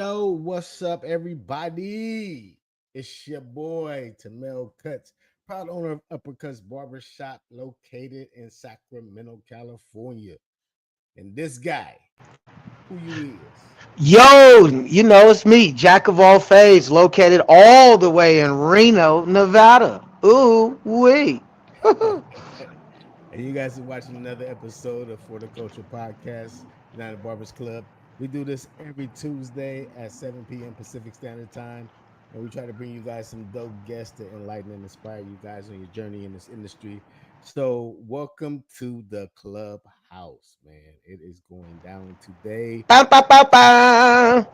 Yo, what's up, everybody? It's your boy, Tamel Cuts, proud owner of Uppercuts Barbershop located in Sacramento, California. And this guy, who you is? Yo, it's me, Jack of all fades, located all the way in Reno, Nevada. Ooh, wee. And you guys are watching another episode of For the Culture Podcast, United Barbers Club. We do this every Tuesday at 7 p.m. Pacific Standard Time. And we try to bring you guys some dope guests to enlighten and inspire you guys on your journey in this industry. So, welcome to the clubhouse, man. It is going down today. Ba, ba, ba, ba.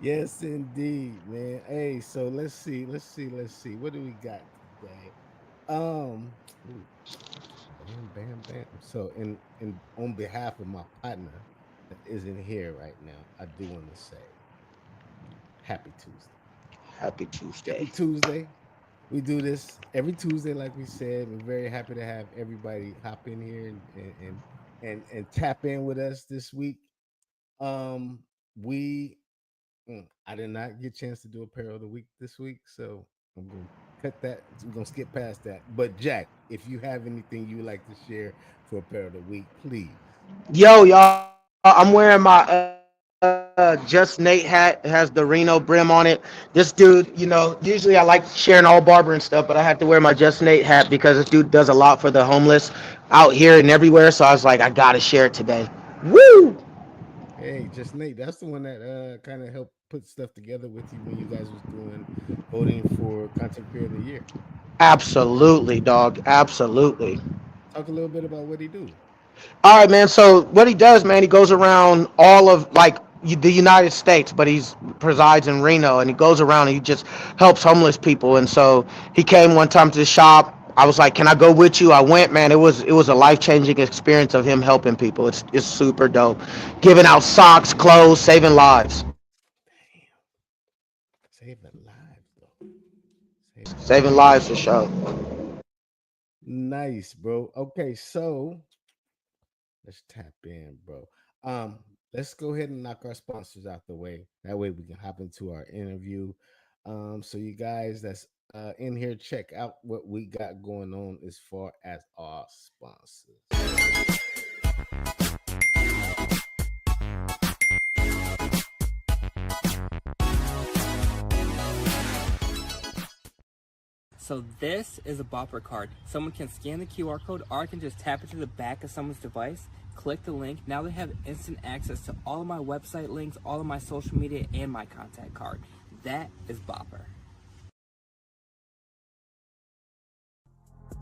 Yes, indeed, man. Hey, so let's see. What do we got today? Ooh, bam. So, in on behalf of my partner that isn't here right now, I do want to say Happy Tuesday. Happy Happy Tuesday. Tuesday. We do this every Tuesday, like we said. We're very happy to have everybody hop in here and tap in with us this week. Um, we I did not get a chance to do a pair of the week this week, so I'm gonna cut that. We're gonna skip past that. But Jack, if you have anything you would like to share for a pair of the week, please. Yo, y'all, I'm wearing my Just Nate hat. It has the Reno brim on it. This dude, usually I like sharing all barber and stuff, but I had to wear my Just Nate hat because this dude does a lot for the homeless out here and everywhere. So I was like, I gotta share it today. Woo! Hey, just Nate, that's the one that kind of helped put stuff together with you when you guys was doing voting for content creator of the year. Absolutely, dog. Absolutely. Talk a little bit about what he do. All right, man. So what he does, man, he goes around all of like the United States, but he's presides in Reno, and he goes around and he just helps homeless people. And so he came one time to the shop. I was like, "Can I go with you?" I went, man. It was a life changing experience of him helping people. It's super dope, giving out socks, clothes, saving lives, Damn, saving lives though. Saving saving lives. lives for sure. Nice, bro. Okay, so let's tap in, bro. Um, let's go ahead and knock our sponsors out the way. That way we can hop into our interview. So you guys that's in here, check out what we got going on as far as our sponsors. So this is a bopper card. Someone can scan the QR code or I can just tap it to the back of someone's device, click the link. Now they have instant access to all of my website links, all of my social media, and my contact card. That is bopper.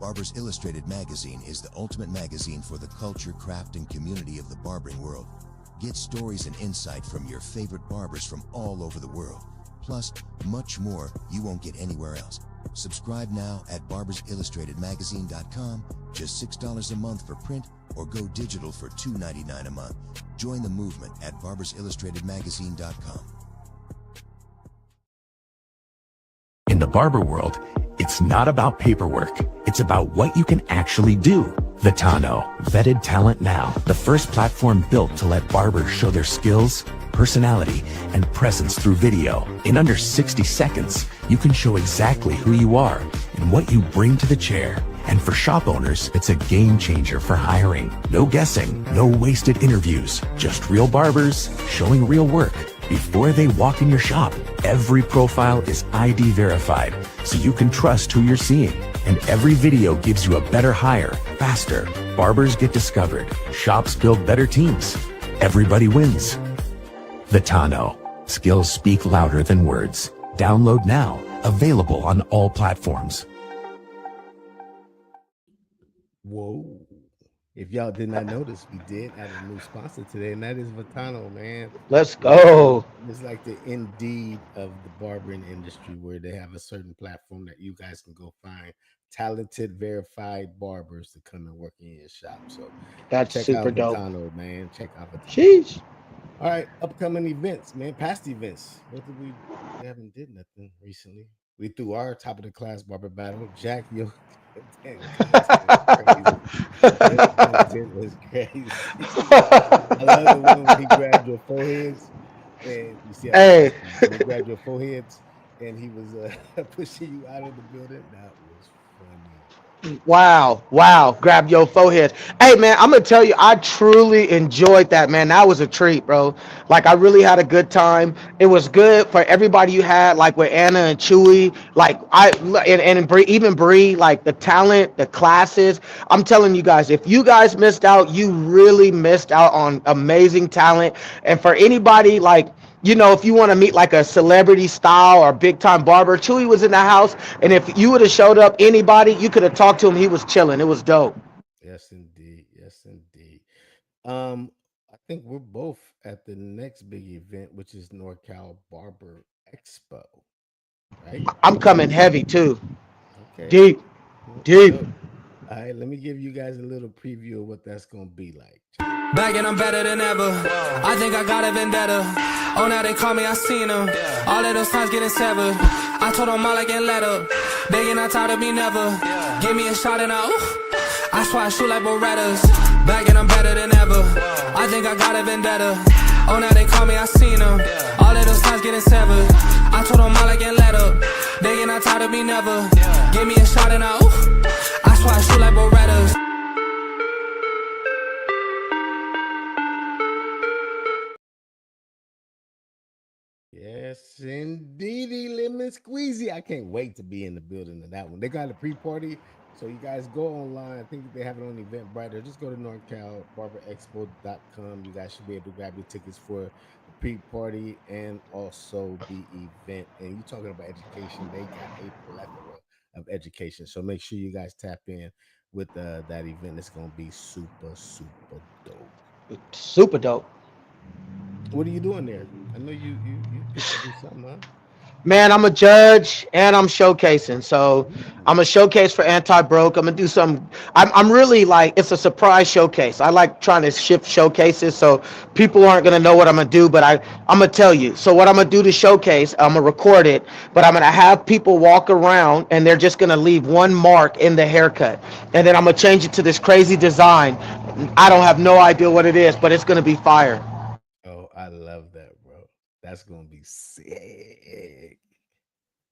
Barbers Illustrated magazine is the ultimate magazine for the culture, craft, and community of the barbering world. Get stories and insight from your favorite barbers from all over the world. Plus, much more you won't get anywhere else. Subscribe now at barbersillustratedmagazine.com, just $6 a month for print, or go digital for $2.99 a month. Join the movement at barbersillustratedmagazine.com. In the barber world, it's not about paperwork. It's about what you can actually do. Vitano, vetted talent now. The first platform built to let barbers show their skills, personality, and presence through video. In under 60 seconds, you can show exactly who you are and what you bring to the chair. And for shop owners, it's a game changer for hiring. No guessing, no wasted interviews, just real barbers showing real work before they walk in your shop. Every profile is ID verified, so you can trust who you're seeing. And every video gives you a better hire, faster. Barbers get discovered. Shops build better teams. Everybody wins. Vitano. Skills speak louder than words. Download now. Available on all platforms. Whoa. If y'all did not notice, we did add a new sponsor today, and that is Vitano, man. Let's It's go. it's like the Indeed of the barbering industry, where they have a certain platform that you guys can go find talented, verified barbers to come and work in your shop. So That's check super out dope. Vitano, man. Check out Vitano. Sheesh. All right, upcoming events, man. Past events. What did we haven't did nothing recently. We threw our top of the class barber battle. Jack, your damn content was crazy. Your content was crazy. I love the one where he grabbed your foreheads, and you see, I put Hey. this one when he grabbed your foreheads, and he was pushing you out of the building. That was funny. Wow, wow. Grab your forehead. Hey man, I'm gonna tell you, I truly enjoyed that, man. That was a treat, bro. Like I really had a good time. It was good for everybody you had, like with Anna and Chewy. Like and Bree, even Bree, like the talent, the classes. I'm telling you guys, if you guys missed out, you really missed out on amazing talent. And for anybody like, if you want to meet like a celebrity style or big time barber, Chewy was in the house, and if you would have showed up, anybody, you could have talked to him. He was chilling. It was dope. Yes, indeed. Yes, indeed. Um, I think we're both at the next big event, which is NorCal Barber Expo, right? I'm coming heavy too. Okay, Deep, deep. dope. All right, let me give you guys a little preview of what that's gonna be like. Check it. Back and I'm better than ever. I think I got a vendetta. Oh, now they call me, I seen them. All of those times getting severed. I told them all I can let up. Begging, I tired of me never. Give me a shot and I swear I shoot like Berettas. Back and I'm better than ever. I think I got a vendetta. Oh, now they call me, I seen them. All of those times getting severed. I told them all I can let up. Begging, I tired of me never. Give me a shot and I swear I shoot like Berettas. Yes, indeedy, lemon squeezy. I can't wait to be in the building of that one. They got a pre-party, so you guys go online. I think they have it on Eventbrite, or just go to NorCalBarberExpo.com. You guys should be able to grab your tickets for the pre-party and also the event. And you talking about education, they got a plethora of education. So make sure you guys tap in with that event. It's gonna be super, super dope. Super dope. What are you doing there? I know you get to do something, huh? Man, I'm a judge and I'm showcasing. So I'm a Ooh. showcase for Anti Broke. I'm gonna do some. I'm really like it's a surprise showcase. I like trying to shift showcases so people aren't gonna know what I'm gonna do, but I'm gonna tell you. So what I'm gonna do to showcase, I'm gonna record it, but I'm gonna have people walk around and they're just gonna leave one mark in the haircut, and then I'm gonna change it to this crazy design. I don't have no idea what it is, but it's gonna be fire. Oh, I love that, bro. That's gonna be sick.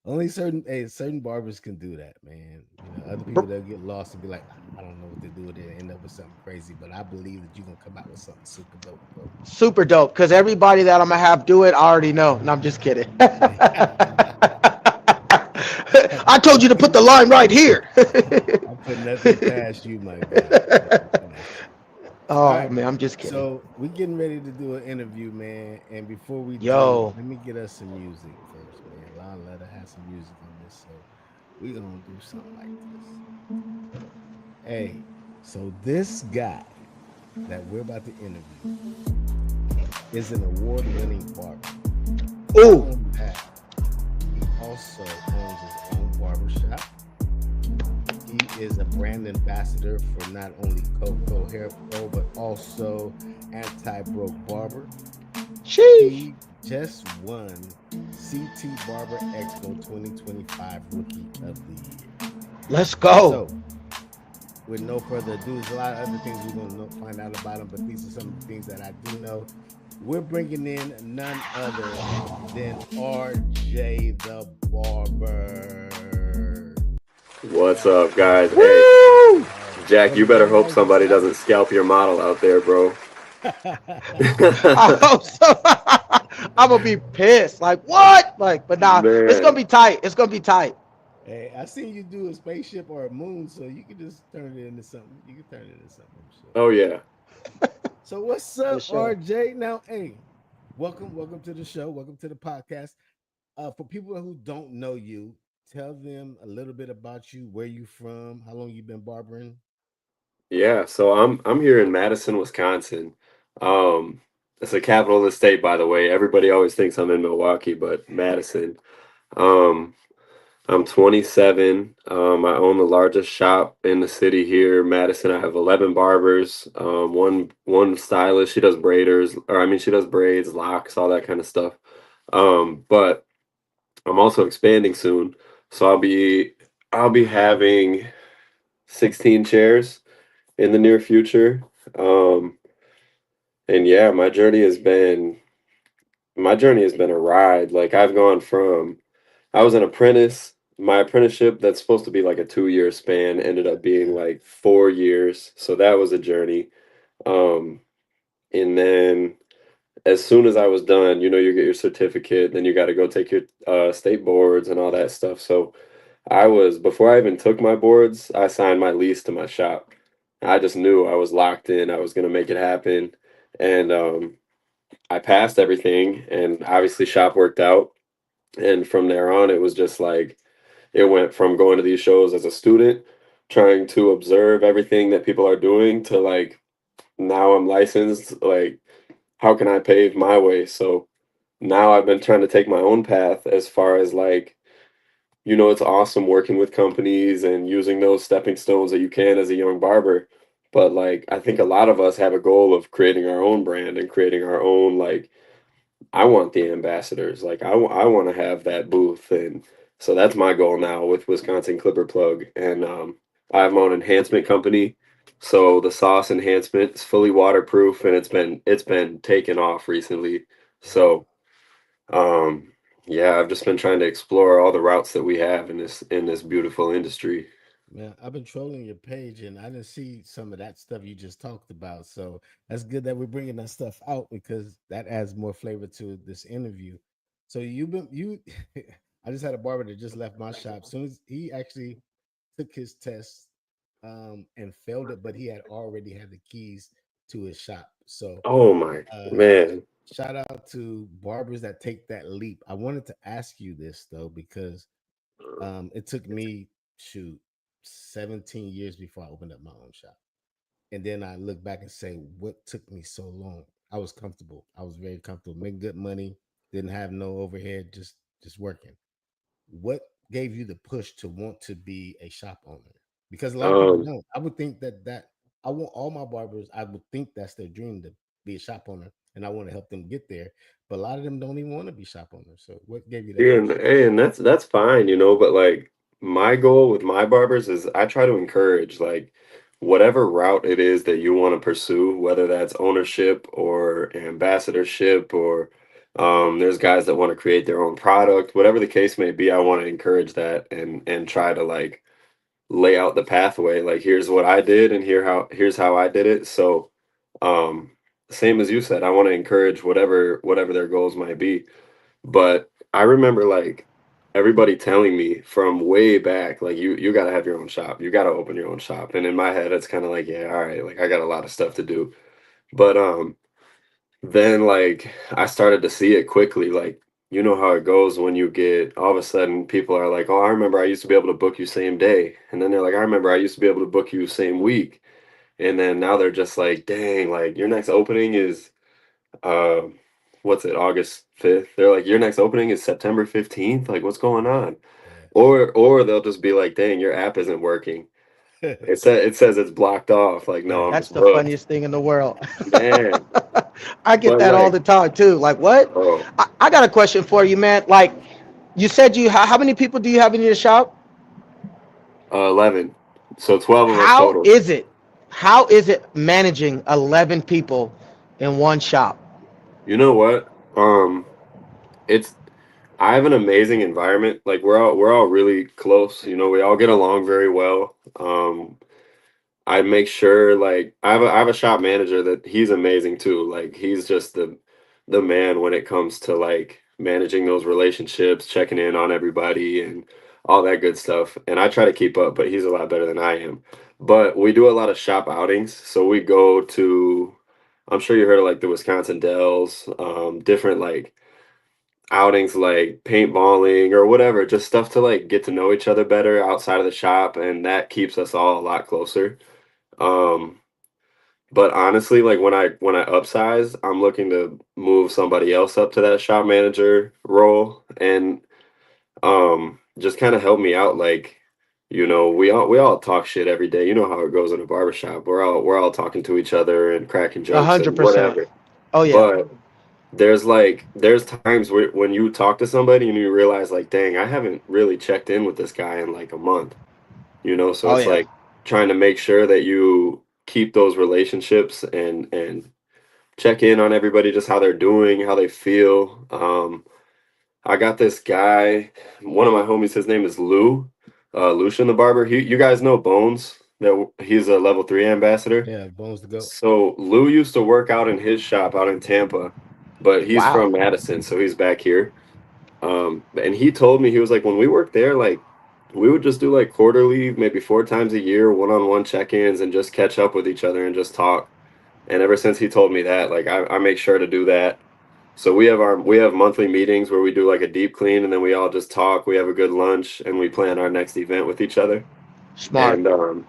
Only certain barbers can do that, man. Other people they'll get lost and be like, I don't know what to do with it and end up with something crazy. But I believe that you're gonna come out with something super dope, bro. Super dope because everybody that I'm gonna have do it, I already know. No, I'm just kidding. I told you to put the line right here. I put nothing past you, my guy. Nothing past you. All Oh right. man, I'm just kidding. So we're getting ready to do an interview, man. And before we do, Yo, let me get us some music first, man. Let her have some music on this. So we're gonna do something like this. Hey, so this guy that we're about to interview is an award-winning barber. Not ooh, only that, he also owns his own barbershop. He is a brand ambassador for not only Coco Hair Pro, but also Anti Broke Barber. sheesh. He just won CT Barber Expo 2025 Rookie of the Year. Let's go. So, with no further ado, there's a lot of other things we're going to find out about him, but these are some of the things that I do know. We're bringing in none other than RJ the Barber. What's up, guys? Hey, Woo! Jack, you better Everybody hope knows what's somebody up. doesn't scalp your model out there, bro. I hope so. I'm gonna be pissed. Like what? Like, but nah, it's gonna Man. be tight. It's gonna be tight. Hey, I seen you do a spaceship or a moon, so you can just turn it into something. You can turn it into something, I'm sure. Oh, yeah. So what's For up, sure. RJ? Now, hey, welcome to the show. Welcome to the podcast. For people who don't know you, tell them a little bit about you, where you from, how long you been barbering. Yeah, so I'm here in Madison, Wisconsin. Um, it's the capital of the state, by the way. Everybody always thinks I'm in Milwaukee, but Madison. Um, I'm 27. I own the largest shop in the city here, Madison. I have 11 barbers. One stylist. She does braiders, or I mean, she does braids, locks, all that kind of stuff. But I'm also expanding soon, so I'll be having 16 chairs in the near future. Um, and yeah, my journey has been a ride. Like I've gone from I was an apprentice. My apprenticeship that's supposed to be like a 2 year span ended up being like 4 years. So that was a journey. Um, and then as soon as I was done, you get your certificate, then you got to go take your state boards and all that stuff. So before I even took my boards, I signed my lease to my shop. I just knew I was locked in. I was going to make it happen. And I passed everything, and obviously, shop worked out. And from there on, it was just like, it went from going to these shows as a student, trying to observe everything that people are doing, to like, now I'm licensed. Like, how can I pave my way? So now I've been trying to take my own path as far as like, it's awesome working with companies and using those stepping stones that you can as a young barber. But like, I think a lot of us have a goal of creating our own brand and creating our own, like, I want the ambassadors. Like, I want to have that booth. And so that's my goal now with Wisconsin Clipper Plug. And I have my own enhancement company. So the sauce enhancement is fully waterproof, and it's been taken off recently. Yeah. So um, yeah, I've just been trying to explore all the routes that we have in this beautiful industry. Man, I've been trolling your page and I didn't see some of that stuff you just talked about. So that's good that we're bringing that stuff out because that adds more flavor to this interview. So you've been you I just had a barber that just left my shop. Soon as he actually took his test and failed it, but he had already had the keys to his shop. So Oh my uh man. shout out to barbers that take that leap. I wanted to ask you this though, because it took me shoot 17 years before I opened up my own shop. And then I look back and say, what took me so long? I was comfortable. I was very comfortable, making good money, didn't have no overhead, just working. What gave you the push to want to be a shop owner? Because a lot of people Um, don't. I would think that I want all my barbers, I would think that's their dream to be a shop owner, and I want to help them get there. But a lot of them don't even want to be shop owners. So what gave you that yeah, push? and that's fine, but like my goal with my barbers is I try to encourage like whatever route it is that you want to pursue, whether that's ownership or ambassadorship, or there's guys that want to create their own product, whatever the case may be. I want to encourage that and try to like lay out the pathway. Like, here's what I did, and here's how I did it. So um same as you said, I want to encourage whatever their goals might be. But I remember like everybody telling me from way back, like, you got to have your own shop, you got to open your own shop. And in my head it's kind of like, yeah, all right, like I got a lot of stuff to do. But then like I started to see it quickly. Like, you know how it goes when you get all of a sudden people are like, oh, I remember I used to be able to book you same day. And then they're like, I remember I used to be able to book you same week. And then now they're just like, dang, like your next opening is um what's it, August 5th? They're like, your next opening is September 15th. Like, what's going on? Or they'll just be like, dang, your app isn't working. Yeah. It says it's blocked off. Like, no, I'm That's just the booked. funniest thing in the world. Man. I get But that all like, the time too. Like, what? oh, I got a question for you, man. Like, you said how many people do you have in your shop? 11. So 12 of us How total. is it? How is it managing 11 people in one shop? You know what? It's I have an amazing environment. Like, we're all really close. We all get along very well. I make sure, like, I have a shop manager that he's amazing too. Like, he's just the man when it comes to like managing those relationships, checking in on everybody and all that good stuff. And I try to keep up, but he's a lot better than I am. But we do a lot of shop outings. So we go to, I'm sure you heard of like the Wisconsin Dells, different like outings like paintballing or whatever, just stuff to like get to know each other better outside of the shop, and that keeps us all a lot closer. Um, but honestly, like when I upsize, I'm looking to move somebody else up to that shop manager role and just kind of help me out. Like, we all talk shit every day. You know how it goes in a barbershop. We're all talking to each other and cracking A jokes hundred and percent. whatever. Oh yeah. But there's times when you talk to somebody and you realize like, dang, I haven't really checked in with this guy in like a month. So Oh it's yeah. like trying to make sure that you keep those relationships and check in on everybody, just how they're doing, how they feel. I got this guy, one of my homies, his name is Lou, Lucian the barber. You guys know Bones, that he's a level 3 ambassador. Yeah, Bones to go. So Lou used to work out in his shop out in Tampa, but he's Wow. from Madison, so he's back here. And he told me, he was like, when we worked there, like we would just do like quarterly, maybe 4 times a year, one-on-one check-ins and just catch up with each other and just talk. And ever since he told me that, like I make sure to do that. So we have monthly meetings where we do like a deep clean and then we all just talk. We have a good lunch and we plan our next event with each other. Smart. And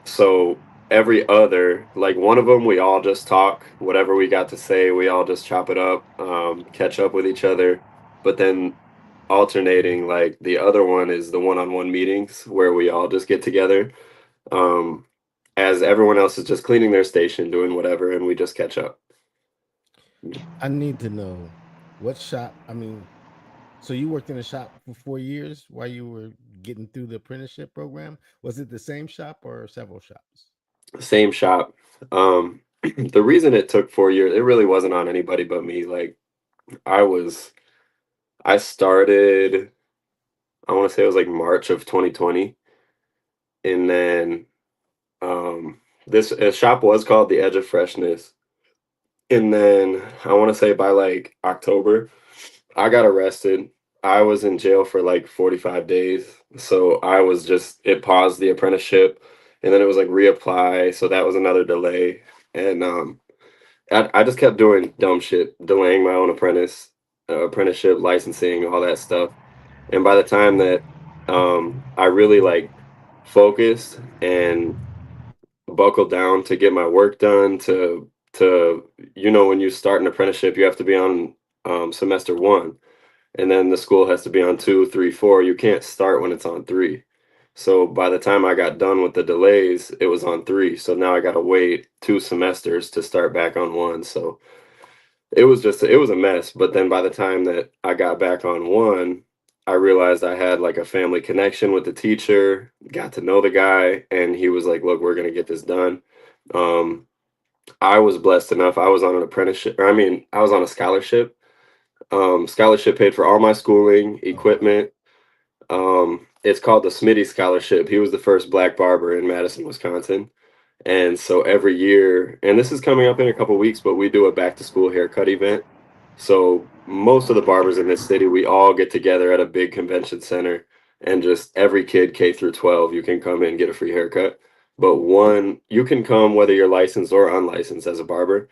so every other, like one of them, we all just talk, whatever we got to say, we all just chop it up, catch up with each other. But then alternating, like the other one is the one-on-one meetings where we all just get together, um, as everyone else is just cleaning their station, doing whatever, and we just catch up. I need to know what shop. I mean, so you worked in a shop for 4 years while you were getting through the apprenticeship program. Was it the same shop or several shops? Same shop. The reason it took 4 years, it really wasn't on anybody but me. Like I was, I started, I want to say it was like March of 2020, and then this shop was called the Edge of Freshness, and then I want to say by like October, I got arrested. I was in jail for like 45 days, so I was just it paused the apprenticeship, and then it was like reapply, so that was another delay, and I just kept doing dumb shit, delaying my own apprenticeship, licensing, all that stuff. And by the time that I really like focused and buckled down to get my work done, to when you start an apprenticeship, you have to be on semester one, and then the school has to be on two, three, four. You can't start when it's on three. So by the time I got done with the delays, it was on three. So now I got to wait 2 semesters to start back on one. So it was a mess. But then by the time that I got back on one, I realized I had like a family connection with the teacher, got to know the guy, and he was like, "Look, we're gonna get this done." Um, I was blessed enough. I was on an apprenticeship, or I mean, I was on a scholarship. Scholarship paid for all my schooling, Oh wow. equipment. It's called the Smitty Scholarship. He was the first black barber in Madison, Wisconsin. And so every year, and this is coming up in a couple weeks, but we do a back to school haircut event. So most of the barbers in this city, we all get together at a big convention center, and just every kid K through 12, you can come in and get a free haircut. But one, you can come whether you're licensed or unlicensed as a barber.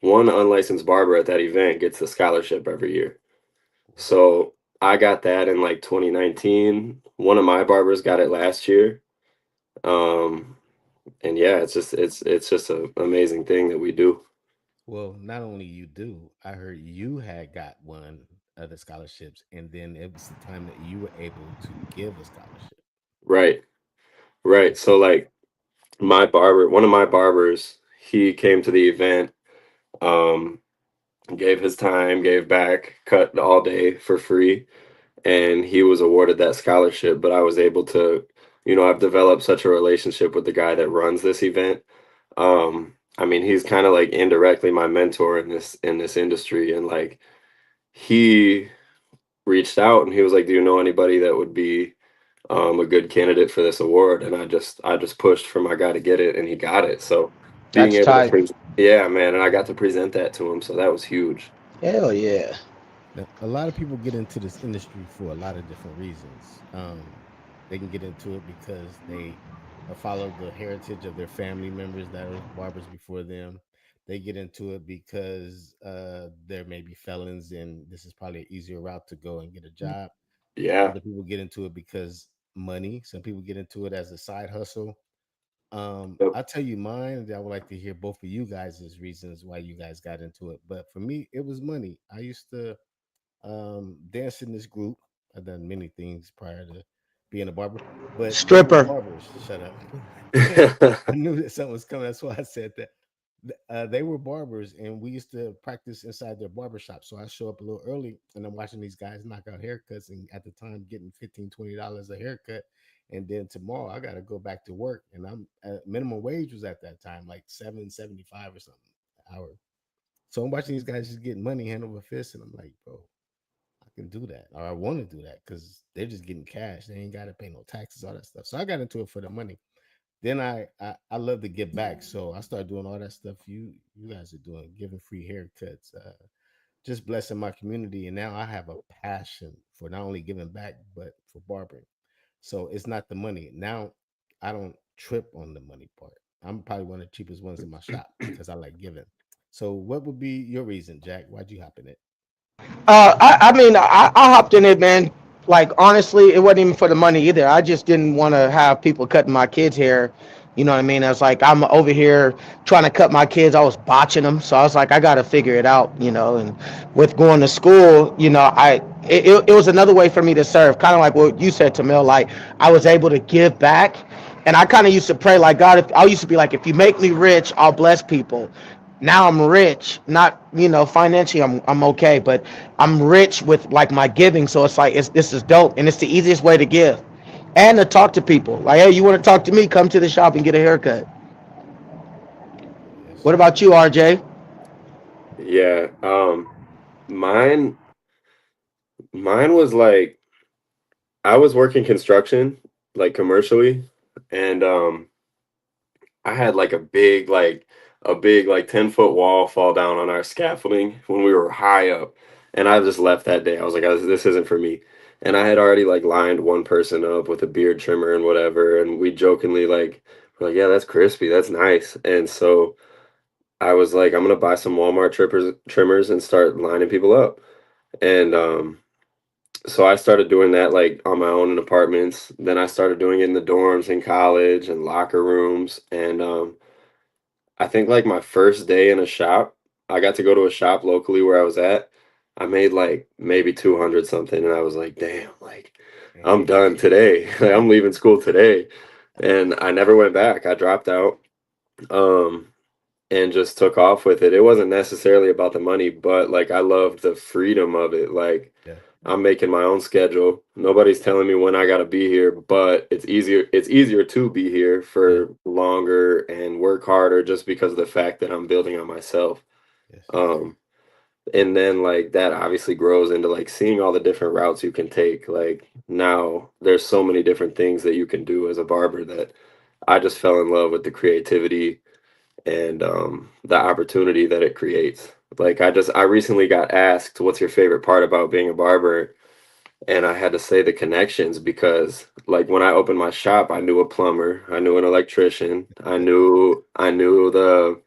One unlicensed barber at that event gets the scholarship every year. So I got that in like 2019. One of my barbers got it last year. Um, and yeah, it's just an amazing thing that we do. Well, not only you do, I heard you had got one of the scholarships, and then it was the time that you were able to give a scholarship. Right, right. So like one of my barbers, he came to the event, um, gave his time, gave back, cut all day for free, and he was awarded that scholarship. But I was able to, I've developed such a relationship with the guy that runs this event. I mean, he's kind of like indirectly my mentor in this industry, and like he reached out and he was like, "Do you know anybody that would be a good candidate for this award?" And I just pushed for my guy to get it, and he got it. So being That's able to tight. yeah, man, and I got to present that to him, so that was huge. Hell yeah. Now, a lot of people get into this industry for a lot of different reasons. They can get into it because they follow the heritage of their family members that are barbers before them. They get into it because there may be felons, and this is probably an easier route to go and get a job. Yeah, Other people get into it because money. Some people get into it as a side hustle. Yep. I'll tell you mine, and I would like to hear both of you guys' reasons why you guys got into it. But for me, it was money. I used to dance in this group. I've done many things prior to being a barber, but they were Stripper. barbers. Shut up. I knew that something was coming. That's why I said that. They were barbers, and we used to practice inside their barber shop. So I show up a little early, and I'm watching these guys knock out haircuts, and at the time getting $15, $20 a haircut. And then tomorrow I got to go back to work, and I'm minimum wage was at that time like 7.75 or something an hour. So I'm watching these guys just getting money hand over fist, and I'm like, bro, I can do that, or I want to do that because they're just getting cash. They ain't got to pay no taxes, all that stuff. So I got into it for the money. Then I love to give back, so I started doing all that stuff you guys are doing, giving free haircuts, just blessing my community. And now I have a passion for not only giving back but for barbering. So it's not the money now. I don't trip on the money part. I'm probably one of the cheapest ones in my shop because I like giving. So what would be your reason, Jack? Why'd you hop in it? I mean, I hopped in it, man. Like honestly, it wasn't even for the money either. I just didn't want to have people cutting my kids' hair. You know what I mean? I was like, I'm over here trying to cut my kids. I was botching them, so I was like, I got to figure it out. You know, and with going to school, you know, it was another way for me to serve. Kind of like what you said, Tamil. Like I was able to give back, and I kind of used to pray like God. If I used to be like, if you make me rich, I'll bless people. Now I'm rich, not financially I'm okay, but I'm rich with like my giving. So it's like this is dope, and it's the easiest way to give, and to talk to people. Like, hey, you want to talk to me? Come to the shop and get a haircut. Yes, What sir. about you, RJ? Yeah. Mine mine was like I was working construction, like commercially, and I had like a big 10-foot wall fall down on our scaffolding when we were high up. And I just left that day. I was like, this isn't for me. And I had already like lined one person up with a beard trimmer and whatever. And we jokingly like, we're like, yeah, that's crispy. That's nice. And so I was like, I'm gonna buy some Walmart trimmers and start lining people up. And so I started doing that like on my own in apartments. Then I started doing it in the dorms in college and locker rooms. And I think like my first day in a shop, I got to go to a shop locally where I was at. I made like maybe 200 something, and I was like, damn, like I'm Hey, done today. Like, I'm leaving school today. And I never went back. I dropped out. Um and just took off with it. It wasn't necessarily about the money, but like I loved the freedom of it. Like yeah, I'm making my own schedule. Nobody's telling me when I got to be here, but it's easier to be here yeah, for longer and work harder just because of the fact that I'm building on myself. yes, Um and then like that obviously grows into like seeing all the different routes you can take. Like now there's so many different things that you can do as a barber that I just fell in love with the creativity and the opportunity that it creates. Like I recently got asked, "What's your favorite part about being a barber?" And I had to say the connections because like when I opened my shop, I knew a plumber, I knew an electrician, I knew the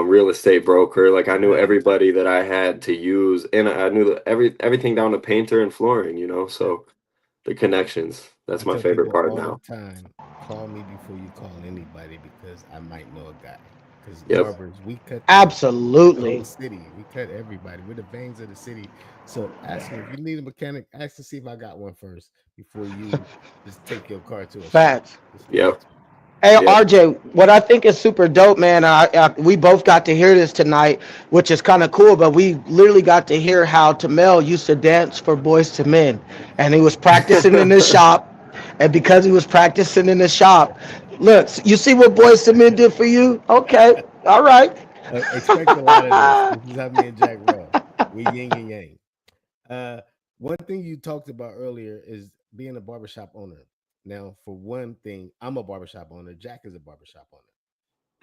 real estate broker. Like I knew yeah, everybody that I had to use, and I knew everything down to painter and flooring. yeah. So the connections. I That's my tell favorite people part all the now. time, call me before you call anybody because I might know a guy. Because Yep. barbers, we cut the whole Absolutely. city. We cut everybody. We're the veins of the city. So ask me if you need a mechanic. Ask to see if I got one first before you just take your car to a shop. Facts. Just Yep. ask me. Hey Yep. RJ, what I think is super dope, man. We both got to hear this tonight, which is kind of cool. But we literally got to hear how Tamel used to dance for Boys to Men, and he was practicing in the shop. And because he was practicing in the shop, look, you see what Boys to Men did for you? Okay, all right. Expect a lot of this. This is how me and Jack roll. We yin and yang. Uh, One thing you talked about earlier is being a barbershop owner. Now, for one thing, I'm a barbershop owner. Jack is a barbershop owner.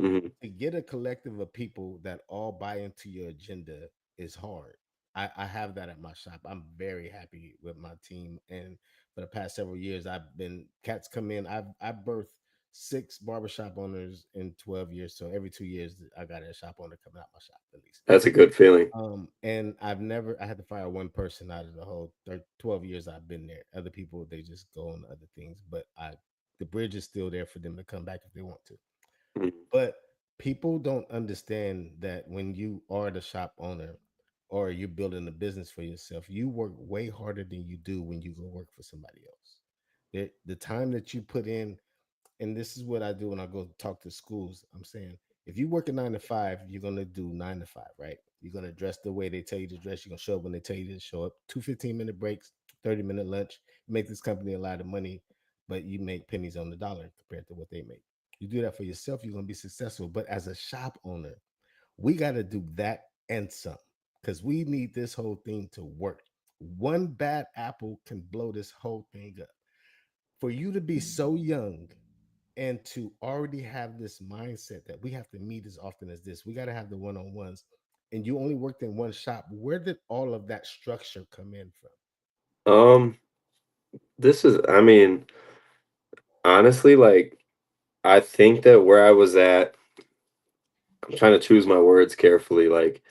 Hmm. To get a collective of people that all buy into your agenda is hard. I have that at my shop. I'm very happy with my team. And for the past several years, I've been cats come in. I've birthed six barbershop owners in 12 years. So every 2 years, I got a shop owner coming out my shop at least. That's a good feeling. And I had to fire one person out of the whole 12 years I've been there. Other people, they just go on other things. But I The bridge is still there for them to come back if they want to. Mhm. But people don't understand that when you are the shop owner or you're building a business for yourself, you work way harder than you do when you go work for somebody else. The time that you put in, and this is what I do when I go talk to schools. I'm saying, if you work a 9 to 5, you're gonna do 9 to 5, right? You're gonna dress the way they tell you to dress. You're gonna show up when they tell you to show up. Two 15-minute breaks, 30-minute lunch. You make this company a lot of money, but you make pennies on the dollar compared to what they make. You do that for yourself, you're gonna be successful. But as a shop owner, we got to do that and some, because we need this whole thing to work. One bad apple can blow this whole thing up. For you to be so young and to already have this mindset that we have to meet as often as this, we got to have the one-on-ones, and you only worked in one shop, where did all of that structure come in from? Um, this is, I mean, honestly, like, I think that where I was at, I'm trying to choose my words carefully. Like,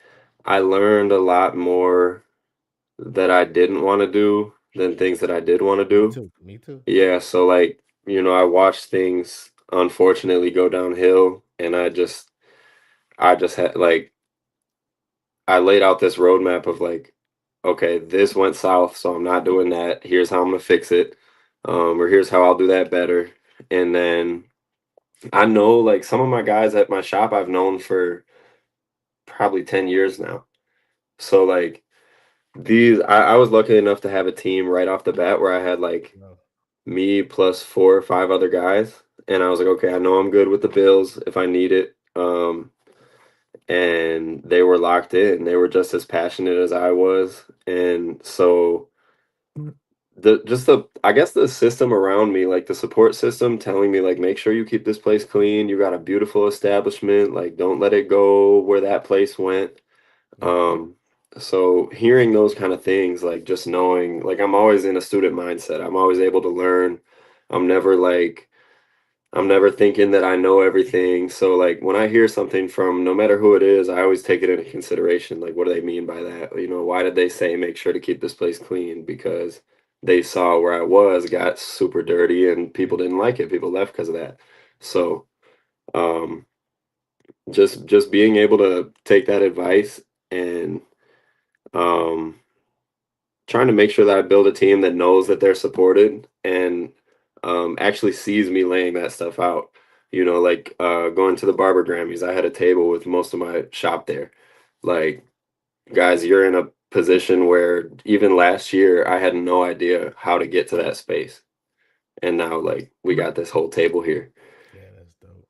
I learned a lot more that I didn't want to do than things that I did want to Me do. too, me too. Yeah, so like, I watched things unfortunately go downhill, and I just had like I laid out this roadmap of like, okay, this went south, so I'm not doing that. Here's how I'm gonna fix it. Or here's how I'll do that better. And then I know like some of my guys at my shop I've known for probably 10 years now. So like I was lucky enough to have a team right off the bat where I had like Well, me plus 4 or 5 other guys. And I was like, okay, I know I'm good with the bills if I need it. And they were locked in. They were just as passionate as I was. And so the I guess the system around me, like the support system telling me like make sure you keep this place clean. You got a beautiful establishment, like don't let it go where that place went. yep, Um so hearing those kind of things, like just knowing like I'm always in a student mindset. I'm always able to learn. I'm never like I'm never thinking that I know everything. So like when I hear something from no matter who it is, I always take it into consideration. Like what do they mean by that? Why did they say make sure to keep this place clean? Because they saw where I was got super dirty and people yep. didn't like it. People left because of that. So um just being able to take that advice and um trying to make sure that I build a team that knows that they're supported and actually sees me laying that stuff out. Like going to the Barber Grammys, I had a table with most of my shop there. Like, guys, you're in a position where even last year I had no idea how to get to that space. And now, like, we got this whole table here. Yeah, that's dope.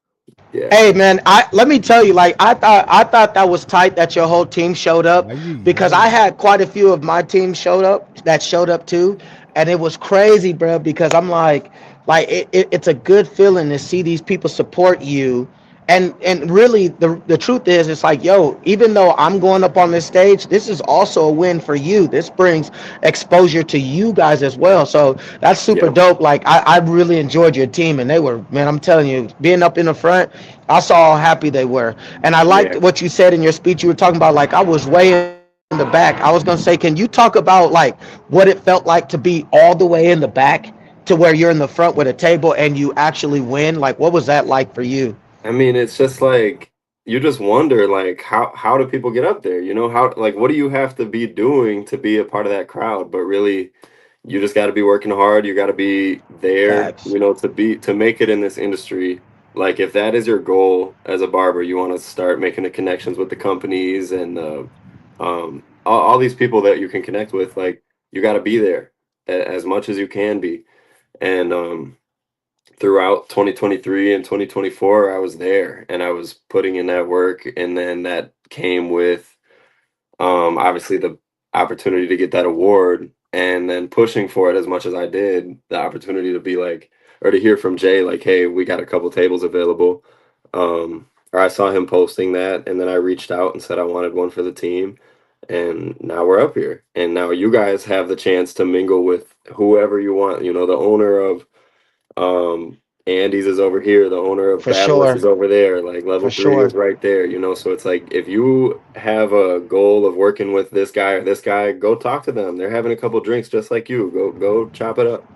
Yeah. Hey man, I let me tell you, like I thought that was tight that your whole team showed up Why you because I yelling? had quite a few of my team showed up too, and it was crazy, bro. Because I'm like it's a good feeling to see these people support you, and really the truth is it's like yo, even though I'm going up on this stage, this is also a win for you. This brings exposure to you guys as well, so that's super Yeah. dope. Like I really enjoyed your team, and they were, man, I'm telling you, being up in the front, I saw how happy they were. And I liked Yeah. what you said in your speech. You were talking about like I was way in the back. I was gonna say, can you talk about like what it felt like to be all the way in the back to where you're in the front with a table and you actually win? Like what was that like for you? I mean, it's just like you just wonder like how do people get up there? How like what do you have to be doing to be a part of that crowd? But really you just got to be working hard. You got to be there, Facts. to make it in this industry. Like if that is your goal as a barber, you want to start making the connections with the companies and all these people that you can connect with. Like you got to be there as much as you can be. And throughout 2023 and 2024, I was there and I was putting in that work. And then that came with obviously the opportunity to get that award and then pushing for it as much as I did, the opportunity to be like, or to hear from Jay, like, hey, we got a couple tables available. Or I saw him posting that and then I reached out and said I wanted one for the team. And now we're up here. And now you guys have the chance to mingle with whoever you want. The owner of Andy's is over here. The owner of For Battleless sure. is over there. Like level For three is sure. right there. So it's like if you have a goal of working with this guy or this guy, go talk to them. They're having a couple drinks just like you. Go chop it up.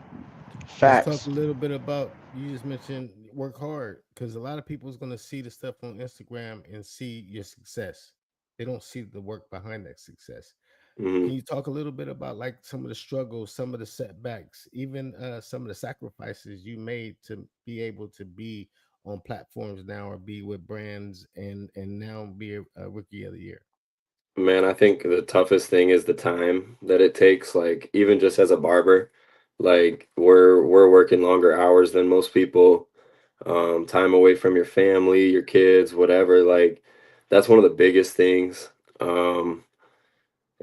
Let's talk Facts. a little bit about you just mentioned work hard because a lot of people is going to see the stuff on Instagram and see your success. They don't see the work behind that success. Can Mhm. you talk a little bit about like some of the struggles, some of the setbacks, even some of the sacrifices you made to be able to be on platforms now or be with brands and now be a rookie of the year? Man, I think the toughest thing is the time that it takes, like, even just as a barber, like, we're working longer hours than most people, time away from your family, your kids, whatever, like, that's one of the biggest things,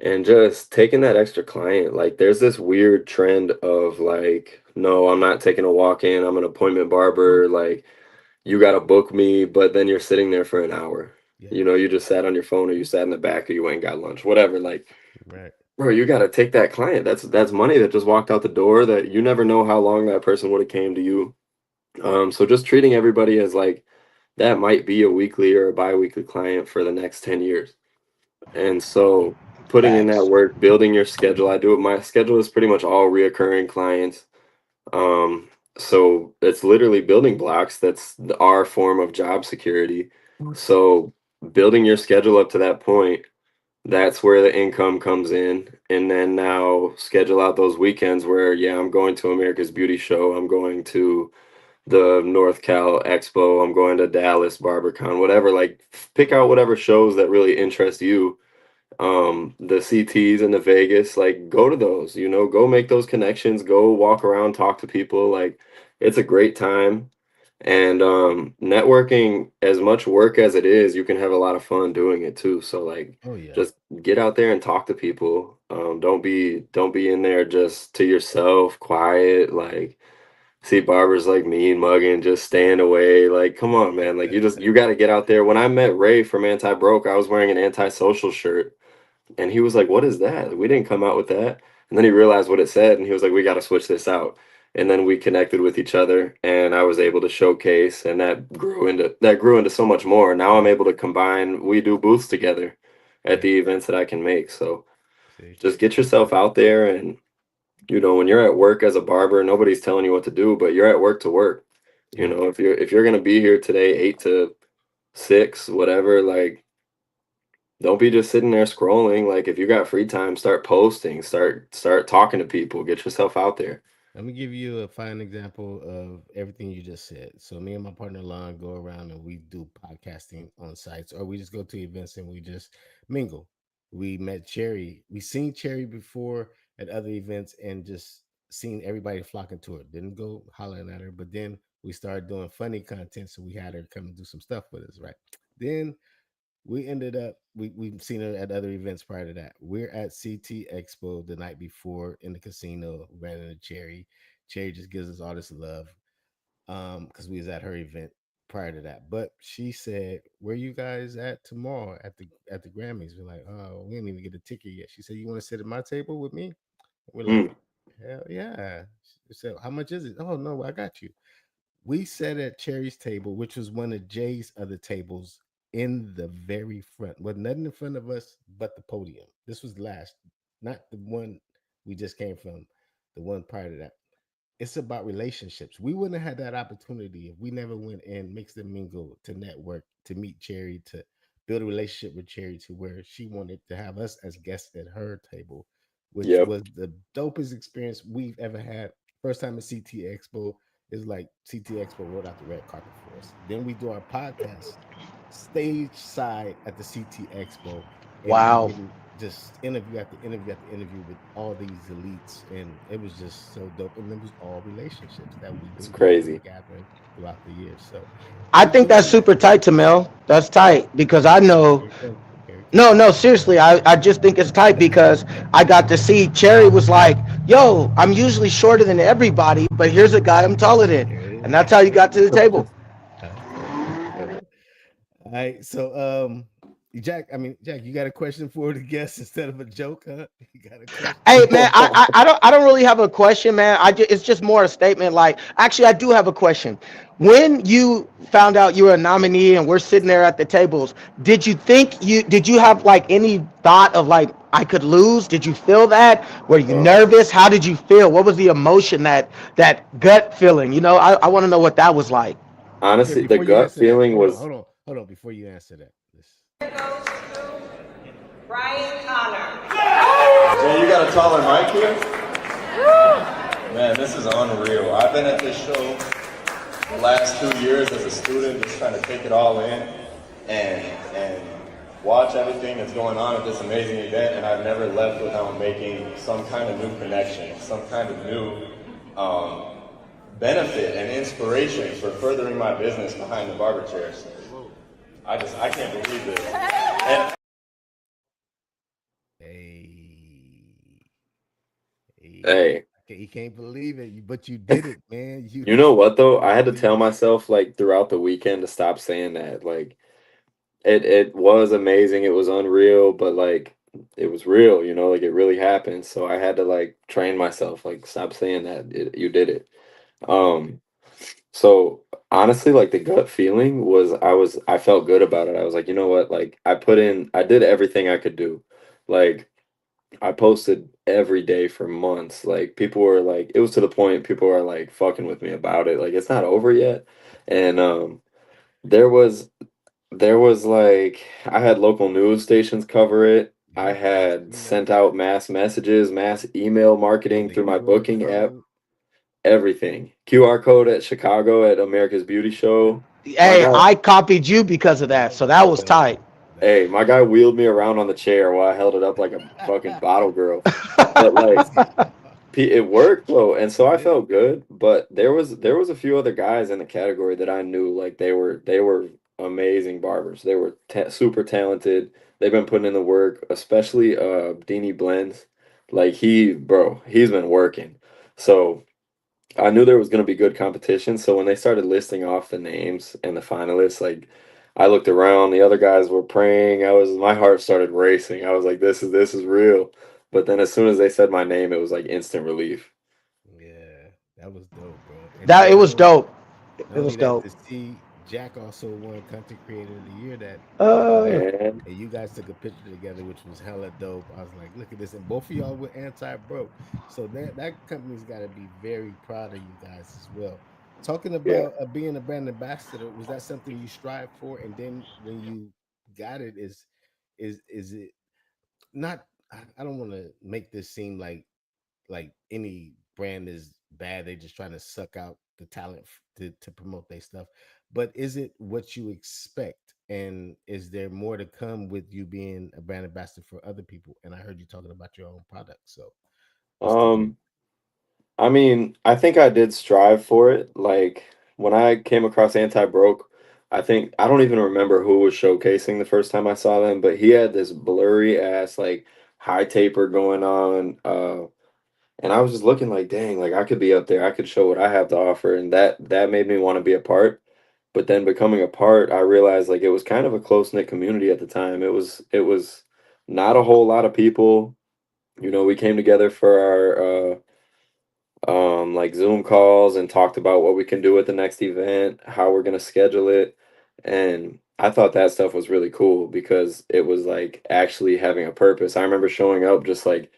and just taking that extra client, like, there's this weird trend of, like, "No, I'm not taking a walk-in, I'm an appointment barber," like, "You gotta book me," but then you're sitting there for an hour. Yeah, You know, you just sat on your phone or you sat in the back or you went and got lunch, whatever, like, right. bro, you gotta take that client. That's money that just walked out the door that you never know how long that person would have came to you. So just treating everybody as like that might be a weekly or a biweekly client for the next 10 years. And so putting in that Facts. work, building your schedule. I do it. My schedule is pretty much all reoccurring clients. Um, so it's literally building blocks. That's our form of job security. So building your schedule up to that point, that's where the income comes in. And then now schedule out those weekends where, yeah, I'm going to America's Beauty Show. I'm going to the North Cal Expo. I'm going to Dallas BarberCon, whatever. Like, pick out whatever shows that really interest you. The CTs and the Vegas, like, go to those, you know, go make those connections, go walk around, talk to people. Like, it's a great time. And networking, as much work as it is, you can have a lot of fun doing it too. So like Oh yeah. just get out there and talk to people. Don't be in there just to yourself, quiet, like see barbers like me and mugging, just staying away. Like, come on, man. Like you gotta get out there. When I met Ray from Anti Broke, I was wearing an antisocial shirt. And he was like, "What is that? We didn't come out with that." And then he realized what it said, and he was like, "We got to switch this out." And then we connected with each other, and I was able to showcase, and that grew into so much more. Now I'm able to combine. We do booths together at Yeah. the events that I can make. So See. just get yourself out there, and when you're at work as a barber, nobody's telling you what to do, but you're at work to work. Yeah. If you're gonna be here today, 8 to 6, whatever, like don't be just sitting there scrolling. Like if you got free time, start posting, start talking to people, get yourself out there. Let me give you a fine example of everything you just said. So me and my partner Lon go around and we do podcasting on sites, or we just go to events and we just mingle. We met Cherry. We seen Cherry before at other events and just seen everybody flocking to her. Didn't go hollering at her, but then we started doing funny content, so we had her come and do some stuff with us, right? Then we ended up we've seen her at other events prior to that. We're at CT Expo the night before in the casino, ran into Cherry. Cherry just gives us all this love. Because we was at her event prior to that. But she said, "Where you guys at tomorrow at the Grammys?" We're like, "Oh, we didn't even get a ticket yet." She said, "You want to sit at my table with me?" We're like, Mm, "Hell yeah." She said, "How much is it?" "Oh no, I got you." We sat at Cherry's table, which was one of Jay's other tables in the very front. Was nothing in front of us but the podium. This was last, not the one we just came from, the one prior to that. It's about relationships. We wouldn't have had that opportunity if we never went and mixed and mingled to network, to meet Cherry, to build a relationship with Cherry to where she wanted to have us as guests at her table, which yep, was the dopest experience we've ever had. First time at CT Expo is like CT Expo rolled out the red carpet for us. Then we do our podcast stage side at the CT Expo, and we Wow. getting just interview after interview after interview with all these elites, and it was just so dope. And it was all relationships that we've it's been building and crazy. gathering throughout the years. So I keep think that's doing that. super tight, Tamel. That's tight because I know. Here it go. Here it go. No, no, seriously, I just think it's tight because I got to see Cherry was like, yo, I'm usually shorter than everybody, but here's a guy I'm taller than. Here it And is. that's how you got to the table. Okay. Okay. All right. So Jack, I mean, Jack, you got a question for the guest instead of a joke, huh? You got a question? Hey man, I don't really have a question, man. It's just more a statement. Like, actually, I do have a question. When you found out you were a nominee and we're sitting there at the tables, did you have like any thought of like I could lose? Did you feel that? Were you Uh, nervous? How did you feel? What was the emotion, that gut feeling? I want to know what that was like. Okay, Honestly, the before you gut answer that, feeling was hold on. Before you answer that, Brian Connor. Man, you got a taller mic here? Man, this is unreal. I've been at this show the last 2 years as a student, just trying to take it all in and watch everything that's going on at this amazing event. And I've never left without making some kind of new connection, some kind of new benefit and inspiration for furthering my business behind the barber chairs. I can't believe this. And hey, hey, hey, he can't believe it, but you did it, man. you know what though? I had to You tell myself like throughout the weekend to stop saying that. Like it was amazing, it was unreal, but like it was real, like it really happened. So I had to like train myself, like stop saying that. You did it. Um, so honestly, like the gut feeling was I felt good about it. I was like, you know what? Like I did everything I could do. Like I posted every day for months. Like people were like, it was to the point people were like fucking with me about it. Like it's not over yet. And there was like I had local news stations cover it. I yeah, I had seen that. sent out mass messages, mass email With marketing the through my QR booking app, code. everything. QR code at Chicago at America's Beauty Show. My Hey, guy, I copied you because of that, so that was Yeah, tight. that's hey, my guy wheeled me around on the chair while I held it up like a fucking bottle girl. But like it worked though, and so I yeah, felt good. But there was a few other guys in the category that I knew like they were amazing barbers. They were super talented. They've been putting in the work, especially Deanie Blends. Like he's been working. So I knew there was going to be good competition. So when they started listing off the names and the finalists, like I looked around, the other guys were praying. My heart started racing. I was like, this is real. But then as soon as they said my name, it was like instant relief. yeah. That was dope, bro. And That then it was dope. not It only was that, dope. to see Jack also won Content Creator of the Year that Uh, month, Man, and you guys took a picture together, which was hella dope. I was like, look at this, and both of y'all were anti broke, so that company's got to be very proud of you guys as well. Talking yeah. about being a brand ambassador, was that something you strive for? And then when you got it, is it not? I don't want to make this seem like any brand is bad. They just trying to suck out the talent to promote their stuff. But is it what you expect? And is there more to come with you being a brand ambassador for other people? And I heard you talking about your own product. So what's the game? Um, I mean, I think I did strive for it. Like when I came across Anti-Broke, I don't even remember who was showcasing the first time I saw them, but he had this blurry ass like high taper going on. And I was just looking like, dang, like I could be up there. I could show what I have to offer, and that made me want to be a part. But then becoming a part, I realized like it was kind of a close-knit community at the time. It was not a whole lot of people. We came together for our like Zoom calls and talked about what we can do at the next event, how we're gonna schedule it. And I thought that stuff was really cool because it was like actually having a purpose. I remember showing up just like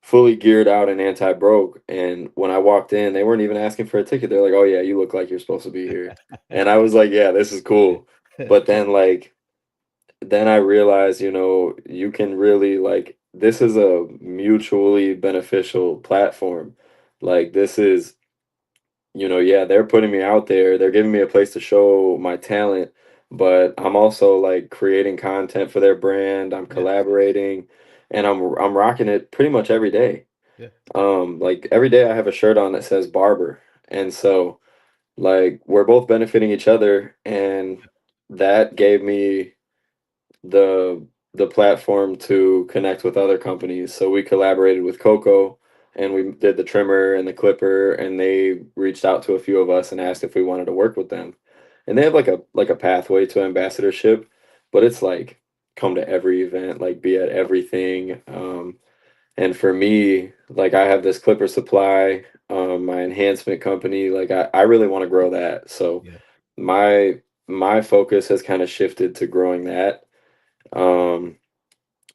fully geared out and anti-broke. And when I walked in, they weren't even asking for a ticket. They're like, "Oh yeah, you look like you're supposed to be here." And I was like, "Yeah, this is cool." But then I realized, you can really like this is a mutually beneficial platform. Like this is, yeah, they're putting me out there. They're giving me a place to show my talent, but I'm also like creating content for their brand. I'm Yeah, collaborating and I'm rocking it pretty much every day. yeah, Like every day I have a shirt on that says barber. And so like we're both benefiting each other, and that gave me the platform to connect with other companies. So we collaborated with Coco and we did the trimmer and the clipper, and they reached out to a few of us and asked if we wanted to work with them. And they have like a pathway to ambassadorship, but it's like come to every event, like be at everything. And for me, like I have this Clipper Supply, my enhancement company. Like I really want to grow that. So Yeah, my my focus has kind of shifted to growing that. Um,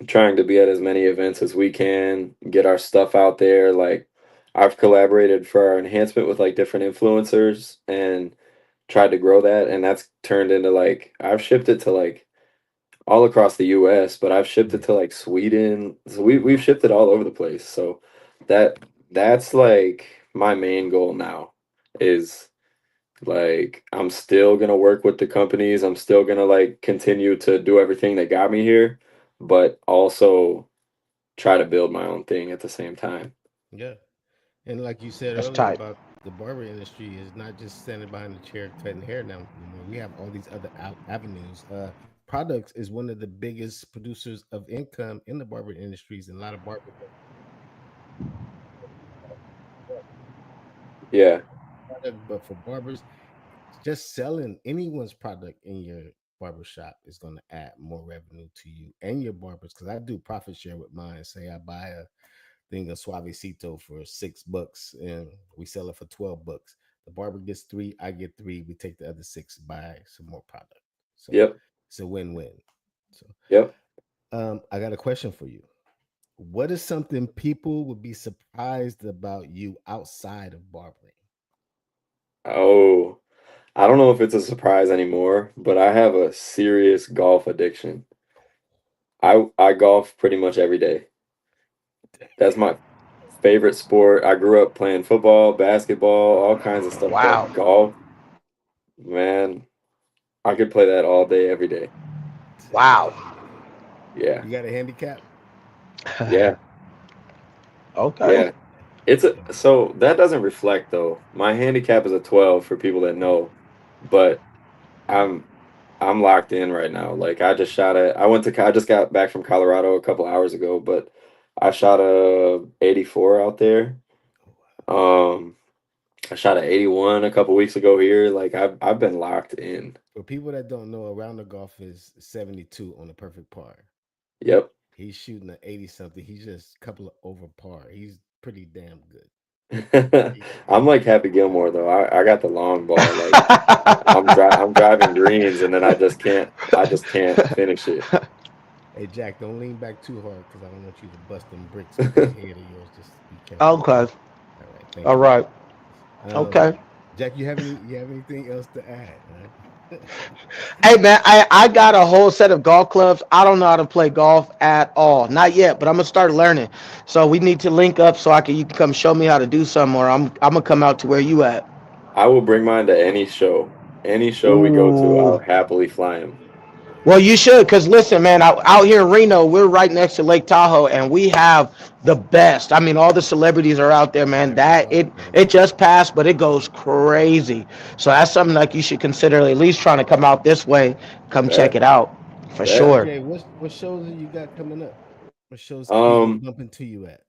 trying to be at as many events as we can, get our stuff out there. Like I've collaborated for our enhancement with like different influencers and tried to grow that, and that's turned into like I've shipped it to like all across the US, but I've shipped it yeah, to like Sweden. So we've shipped it all over the place. So that that's like my main goal now is like I'm still gonna work with the companies. I'm still gonna like continue to do everything that got me here, but also try to build my own thing at the same time. yeah. And like you said That's earlier tight. about the barber industry is not just standing behind the chair cutting hair now anymore. We have all these other avenues. Products is one of the biggest producers of income in the barber industries, and a lot of barbers Yeah. product, but for barbers, just selling anyone's product in your barber shop is going to add more revenue to you and your barbers. Because I do profit share with mine. Say I buy a thing of Suavecito for $6 and we sell it for $12. The barber gets three, I get three. We take the other six, buy some more product. So Yep. it's a win-win. So Yep. I got a question for you. What is something people would be surprised about you outside of barbering? Oh, I don't know if it's a surprise anymore, but I have a serious golf addiction. I golf pretty much every day. That's my favorite sport. I grew up playing football, basketball, all kinds of stuff, Wow. but golf, man, I could play that all day, every day. Wow. Dang. Yeah, You got a handicap? yeah, Okay. yeah. It's a so that doesn't reflect though. My handicap is a 12 for people that know, but I'm I'm locked in right now. Like I just shot a I went to I just got back from Colorado a couple hours ago, but I shot a 84 out there. Um I shot a 81 a couple weeks ago here. Like I've been locked in. For people that don't know, a round of golf is 72 on a perfect par. Yep. He's shooting an 80 something. He's just a couple of over par. He's pretty damn good. I'm like Happy Gilmore though. I got the long ball. Like I'm driving greens and then I just can't finish it. Hey, Jack, don't lean back too hard because I don't want you to bust them bricks with that head of yours. Just be careful with Okay. that. All right. Thank All you. right. Um, Okay. Jack, you have anything else to add? Huh? Hey man, I got a whole set of golf clubs. I don't know how to play golf at all. Not yet, but I'm gonna start learning. So we need to link up so I can you can come show me how to do something, or I'm gonna come out to where you at. I will bring mine to any show. Any show we go to, Ooh. I'll happily fly him. Well, you should, cause listen, man, out here in Reno, we're right next to Lake Tahoe, and we have the best. I mean, all the celebrities are out there, man. Niagara That Falls, it man. it just passed, but it goes crazy. So that's something like you should consider at least trying to come out this way, come check Bet, it out, for bet. sure. RJ, what shows have you got coming up? What shows people Um, bumping to you at?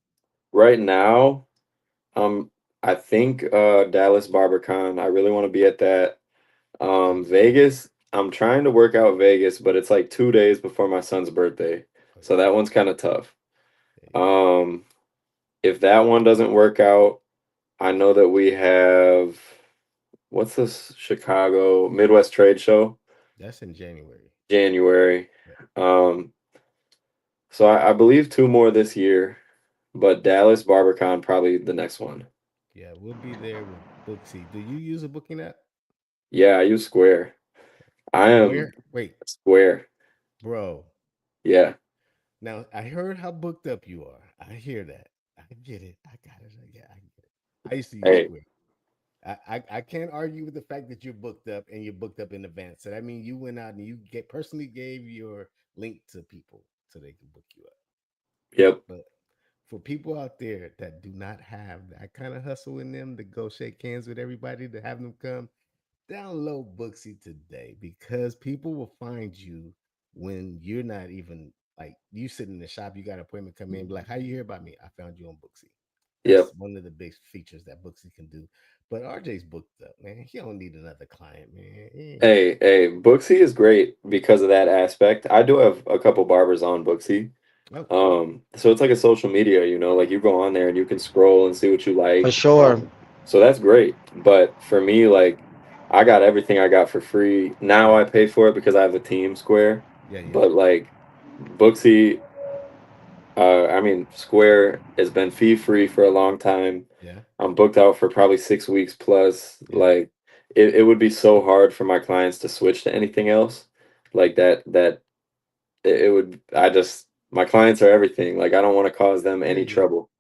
right now, um, I think Dallas BarberCon. I really want to be at that. Sounds good. Vegas. I'm trying to work out Vegas, but it's like 2 days before my son's birthday, Oh so yeah, that one's kind of tough. yeah, yeah. Um, if that one doesn't work out, I know that we have what's this Chicago Midwest Trade Show, That's in January. January. Yeah, Um, so I believe two more this year, but Dallas BarberCon probably the next one. yeah. We'll be there with Booksy. Do you use a booking app? Yeah, I use Square. I am Where? Wait, Square. bro. Yeah. Now I heard how booked up you are. I hear that. I get it. I got it. I get it. I used to use Hey, Square. I can't argue with the fact that you're booked up and you're booked up in advance. So that means you went out and you get personally gave your link to people so they can book you up. yep. But for people out there that do not have that kind of hustle in them to go shake hands with everybody to have them come, download Booksy today because people will find you when you're not even like you sit in the shop, you got an appointment come in, be like, how you hear about me? I found you on Booksy. That's Yep. one of the big features that Booksy can do. But RJ's booked up, man. He don't need another client, man. Hey, Booksy is great because of that aspect. I do have a couple barbers on Booksy. Oh, cool. So it's like a social media, like you go on there and you can scroll and see what you For like. sure. So that's great. But for me, like I got everything I got for free. Now Yeah, I pay for it because I have a team Square. yeah, yeah, But like Booksy, I mean Square has been fee free for a long time. yeah, I'm booked out for probably 6 weeks plus. yeah. Like it would be so hard for my clients to switch to anything else. Like that it would I just my clients are everything. Like I don't want to cause them I hear any you. trouble.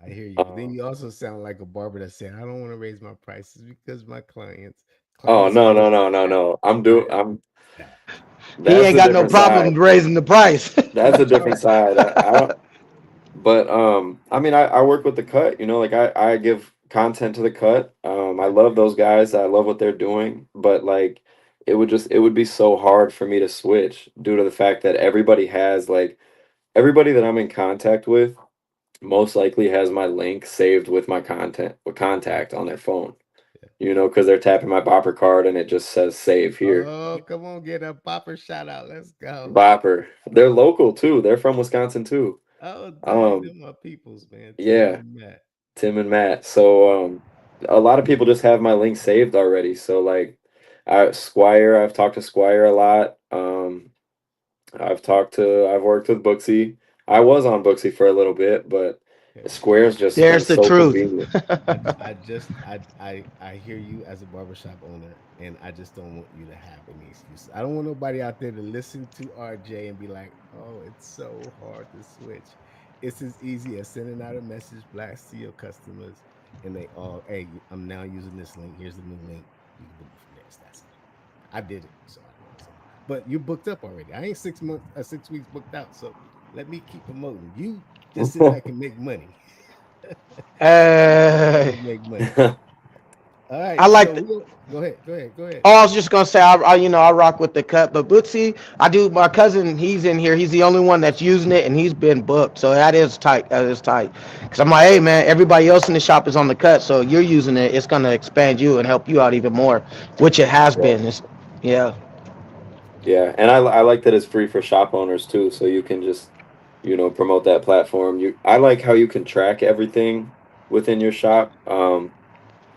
I hear you. But then Um, you also sound like a barber that said, "I don't want to raise my prices because my oh clients no, always no, no, no, that." no. I I'm that. He that's ain't a got no different side. problem raising the price. That's a different side. I don't but I mean I work with the cut, like I give content to the cut. I Yeah, love those guys. I love what they're doing, but like it would be so hard for me to switch due to the fact that everybody that I'm in contact with most likely has my link saved with my content with contact on their phone. yeah. Because they're tapping my bopper card and it just says save here. Oh, come on, get a popper shout out. Let's go. Bopper. They're local too. They're from Wisconsin too. Oh, dang, Um, them my peoples, man. Tim yeah, and Matt. Tim and Matt. So a lot of people just have my link saved already. So like I've talked to Squire a lot. I've worked with Booksy. I was on Booksy for a little bit, but Okay. Square's just been There's the so truth. convenient. I hear you as a barbershop owner, and I just don't want you to have any excuses. I don't want nobody out there to listen to RJ and be like, "Oh, it's so hard to switch." It's as easy as sending out a message blast to your customers, and they all, "Hey, I'm now using this link. Here's the new link. You can book it from there." So that's it. I did it, so I know. So, but you booked up already. I ain't 6 months, 6 weeks booked out. So let me keep promoting. You just sit back and make money. Sit back uh, and make money. All I right, so like. we'll go ahead. Go ahead. Go ahead. Oh, I was just gonna say, I rock with the cut, but Bootsy, I do. My cousin, he's in here. He's the only one that's using it, and he's been booked. So that is tight. That is tight. Cause I'm like, hey man, everybody else in the shop is on the cut, so you're using it. It's gonna expand you and help you out even more, which it has Yeah. been. Yeah. Yeah, and I like that it's free for shop owners too, so you can just, promote that platform. I like how you can track everything within your shop.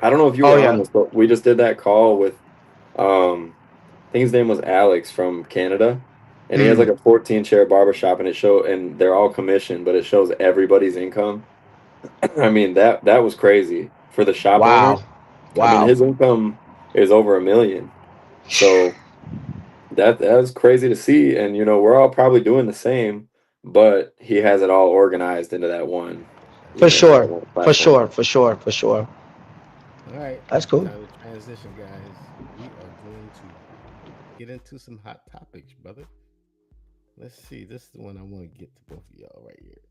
I don't know if you Oh were on yeah. this, but we just did that call with I think his name was Alex from Canada, and he has like Mm. a 14 chair barbershop and they're all commissioned, but it shows everybody's income. I mean, that was crazy for the shop owner. Wow. I mean, Wow. his income is over 1 million. So that's crazy to see, and we're all probably doing the same, but he has it all organized into that one, That's For right. sure. that one For platform. sure. For sure. For sure. All right. That's cool. Time to transition, guys. We are going to get into some hot topics, brother. Let's see. This is the one I want to get to both of y'all right here.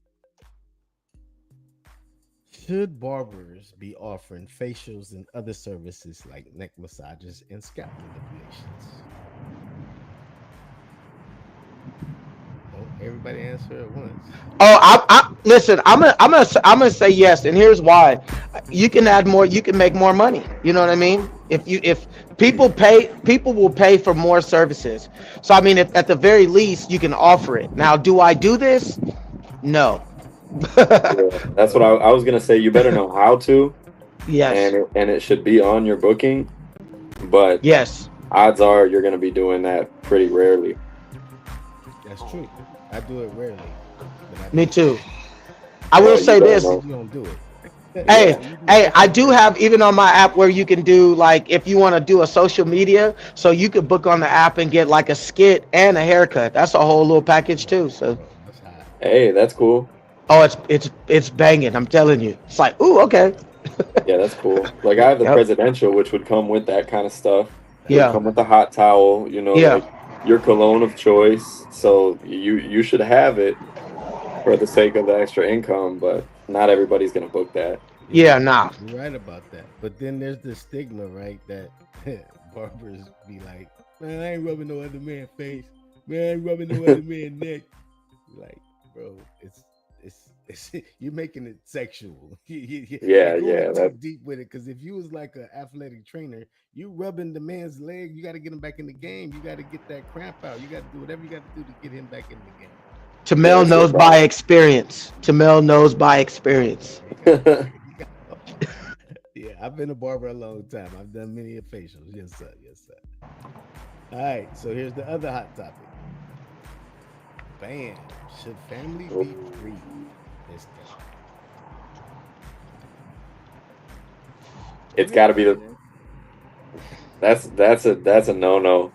Should barbers be offering facials and other services like neck massages and scalp manipulations? Don't everybody answer at once. Oh, I listen. I'm gonna say yes, and here's why. You can add more. You can make more money. You know what I mean? If people will pay for more services. So I mean, if at the very least you can offer it. Now, do I do this? No. Yeah, that's what I was gonna say. You better know how to, Yes. and it should be on your booking, but Yes. odds are you're gonna be doing that pretty rarely. That's true. I do it rarely, but I Me do it. too. I will Well, you say I better this. know. usually don't do it. Hey, Yeah. I usually hey, skip I over do it. have even on my app where you can do like if you want to do a social media, so you could book on the app and get like a skit and a haircut. That's a whole little package too. So, Oh, that's hot. Hey, that's cool. oh, it's banging. I'm telling you. It's like, ooh, okay. Yeah, that's cool. Like I have the Yep. presidential, which would come with that kind of stuff. Would That's Yeah. come with nice. the hot towel, Yeah. like your cologne of choice. So you should have it for the sake of the extra income, but not everybody's gonna book that. Yeah. Yeah, Nah. you're right about that. But then there's the stigma, right? That barbers be like, "Man, I ain't rubbing no other man face. Man, I ain't rubbing no other man neck." Like, bro, it's you're making it sexual. You're Yeah, going yeah, too that deep with it. Because if you was like an athletic trainer, you rubbing the man's leg, you got to get him back in the game. You got to get that cramp out. You got to do whatever you got to do to get him back in the game. yeah, Tamel that's your knows by problem. experience. Tamel knows by experience. There you go. You got yeah, I've been a barber a long time. I've done many facials. Yes, sir. Yes, sir. All right. So here's the other hot topic. Bam. Should family be free of discount? It's Give me got the to be the reasoning. that's a no no.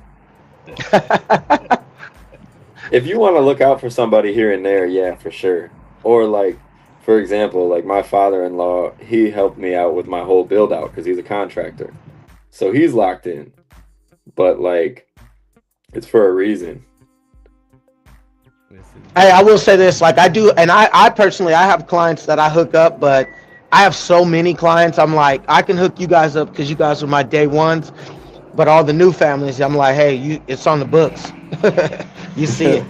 If you want to look out for somebody here and there, yeah, for sure. Or like, for example, like my father-in-law, he helped me out with my whole build out because he's a contractor, so he's locked in. But like, it's for a reason. Listen, Hey, I will say this, like I do, and I personally, I have clients that I hook up, but I have so many clients. I'm like, I can hook you guys up because you guys are my day ones. But all the new families, I'm like, hey, it's on the books. You see it.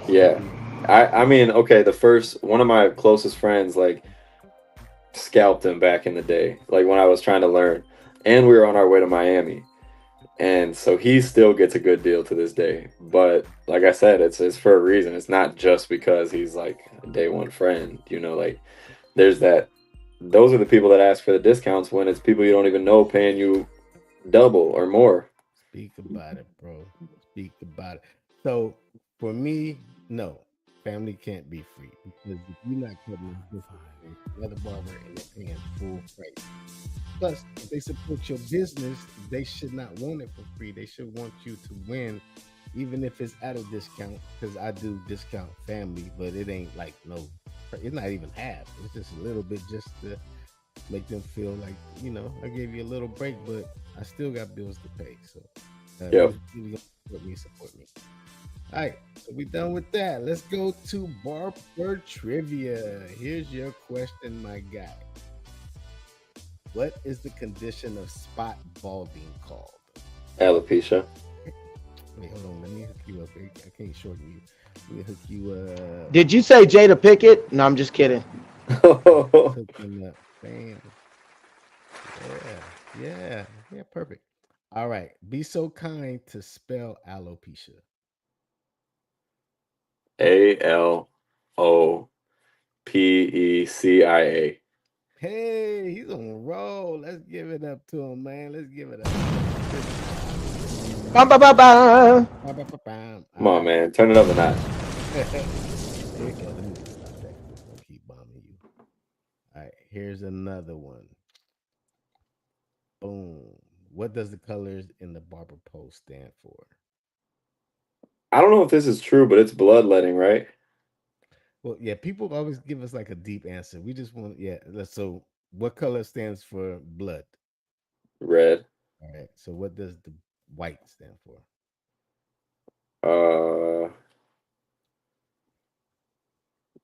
Yeah. I mean, okay, the first one of my closest friends like scalped him back in the day, like when I was trying to learn. And we were on our way to Miami. And so he still gets a good deal to this day. But like I said, it's for a reason. It's not just because he's like a day one friend, like there's that those are the people that ask for the discounts when it's people you don't even know paying you double or more. speak about it, bro. Speak about it. So for me, no, family can't be free because if you're not cutting this discount, the other barber and they're paying full price. Plus, if they support your business, they should not want it for free. They should want you to win, even if it's at a discount. Because I do discount family, but it ain't like no, it's not even half. It's just a little bit just to make them feel like I gave you a little break, but I still got bills to pay. So if Yep. you really gonna support me, support me. All right, so we done with that. Let's go to barber trivia. Here's your question, my guy. What is the condition of spot balding called? Alopecia. Wait, hold on. Let me hook you up. I can't shorten you. Let me hook you up. Did you say Jada Pickett? No, I'm just kidding. Let's hook him up. Bam. Yeah. Yeah. Yeah. Perfect. All right. Be so kind to spell alopecia. Alopecia. Hey, he's on a roll. Let's give it up to him, man. Let's give it up. Good job. Bam, bam, bam, bam. Ba-ba-ba-bam. Come All on, right. man. Turn it up a notch. There you go. Let me just stop that 'cause it's gonna keep bombing you. All right. Here's another one. Boom. What does the colors in the barber pole stand for? I don't know if this is true, but it's bloodletting, right? Well, yeah, people always give us like a deep answer. We just want, yeah. So, what color stands for blood? Red. All right. So, what does the white stand for? Uh,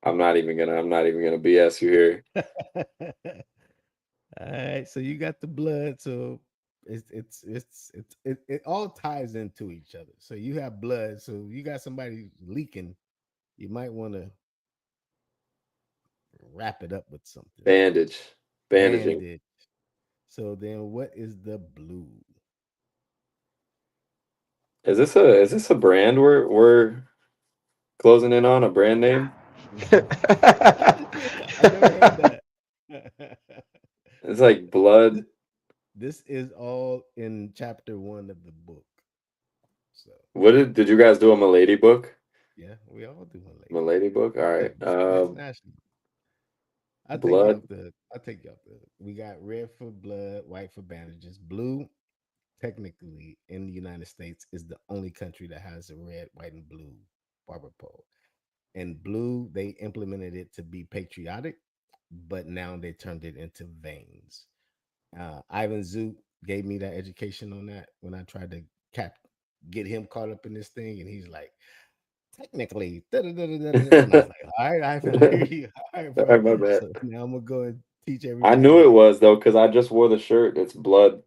I'm not even gonna BS you here. All right. So you got the blood. So it all ties into each other. So you have blood. So you got somebody leaking. You might want to wrap it up with something. Bandage. Bandaging. Bandage. So then, what is the blue? Is this a brand we're closing in on a brand name? I never heard that. It's like blood. This is all in chapter one of the book. So What did you guys do a Milady book? yeah, we all do one lady. Milady book. All Yeah, right. Mass National. Blood. I'll take you off the. We got red for blood, white for bandages. Blue, technically, in the United States, is the only country that has a red, white, and blue barber pole. And blue, they implemented it to be patriotic, but now they turned it into veins. Ivan Zoot gave me that education on that when I tried to cap get him caught up in this thing, and he's like, technically, and I was like, all right, Ivan, I hear you, all right, All bro. right, my bad. So now I'm gonna go and teach I knew everybody it was though because I just wore the shirt. It's blood,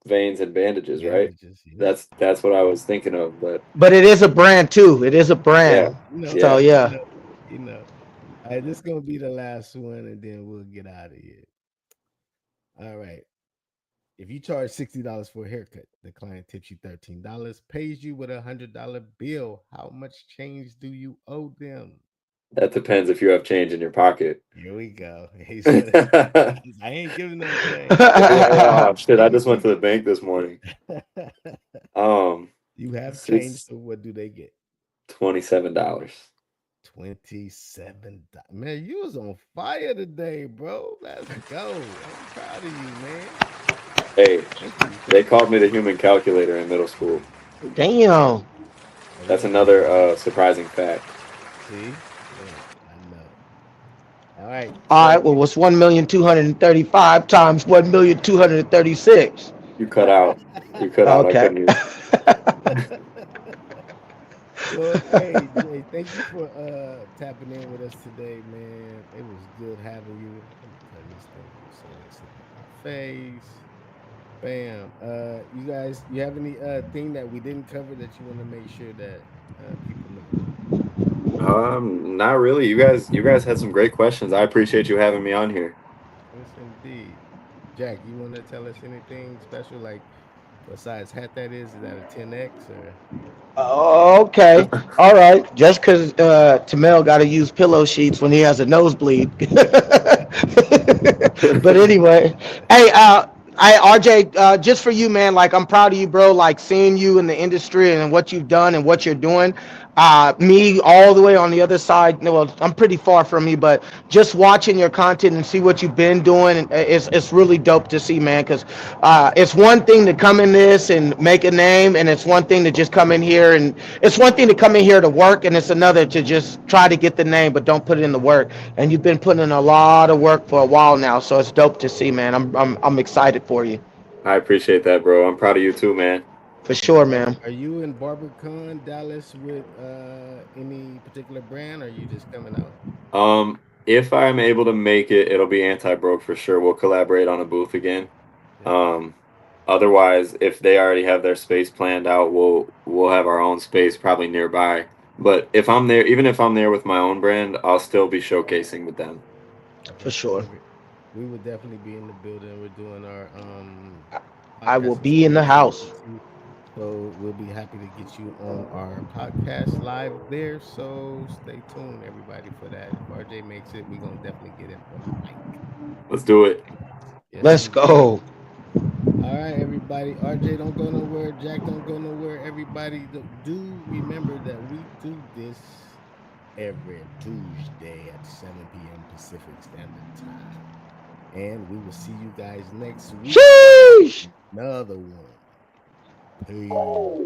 veins, and bandages, right? bandages. Yep. That's what I was thinking of. But But it is a brand too. It is a yeah, brand. So yeah. You yeah. know, you know. All right, this is gonna be the last one, and then we'll get out of here. All right. If you charge $60 for a haircut, the client tips you $13, pays you with $100 bill. How much change do you owe them? That depends if you have change in your pocket. Here we go. He said, I ain't giving no change. Oh shit! I Give me just went to the 60. bank this morning. Um, You have change, it's so what do they get? $27. 27. Man, you was on fire today, bro. Let's go. I'm proud of you, man. Hey, Thank you. they Thank you. called me the human calculator in middle school. Damn. Oh, That's yeah. Yeah. another surprising fact. See? Yeah, I know. All right. All right. So Well, what's 1,235 times 1,236? You cut out. You cut out. I Okay. couldn't hear. well, hey Jay, thank you for tapping in with us today, man. It was good having you. Let me turn this thing off so it ain't sitting in my face. Bam. You guys, you have any thing that we didn't cover that you want to make sure that people know? Not really. You guys had some great questions. I appreciate you having me on here. Yes, indeed. Jack, you want to tell us anything special, like what size hat that is? Is that a 10X or? Okay. All right. Just because Tamel got to use pillow sheets when he has a nosebleed. But anyway, hey, RJ, just for you, man. Like, I'm proud of you, bro. Like, seeing you in the industry and what you've done and what you're doing. Me all the way on the other side. Well, I'm pretty far from you, but just watching your content and see what you've been doing, it's really dope to see, man. Because it's one thing to come in this and make a name, and it's one thing to just come in here, and it's one thing to come in here to work, and it's another to just try to get the name, but don't put it in the work. And you've been putting in a lot of work for a while now, so it's dope to see, man. I'm excited for you, I appreciate that, bro. I'm proud of you too, man. for sure, man. Are you in BarberCon Dallas with any particular brand, or are you just coming out? If I'm able to make it, it'll be anti-broke for sure. We'll collaborate on a booth again. Yeah. Um, Otherwise, if they already have their space planned out, we'll have our own space probably nearby. But if I'm there, even if I'm there with my own brand, I'll still be showcasing with them. For Okay. sure. We will definitely be in the building. We're doing our I will podcast be in the experience house. there too. So we'll be happy to get you on our podcast live there. So stay tuned, everybody, for that. If RJ makes it, we're gonna definitely get him on the mic. Let's do it. Yes, Let's indeed. go. All right, everybody. RJ don't go nowhere. Jack don't go nowhere. Everybody do remember that we do this every Tuesday at 7 p.m. Pacific Standard Time. And we will see you guys next week for Sheesh. another one. Peace.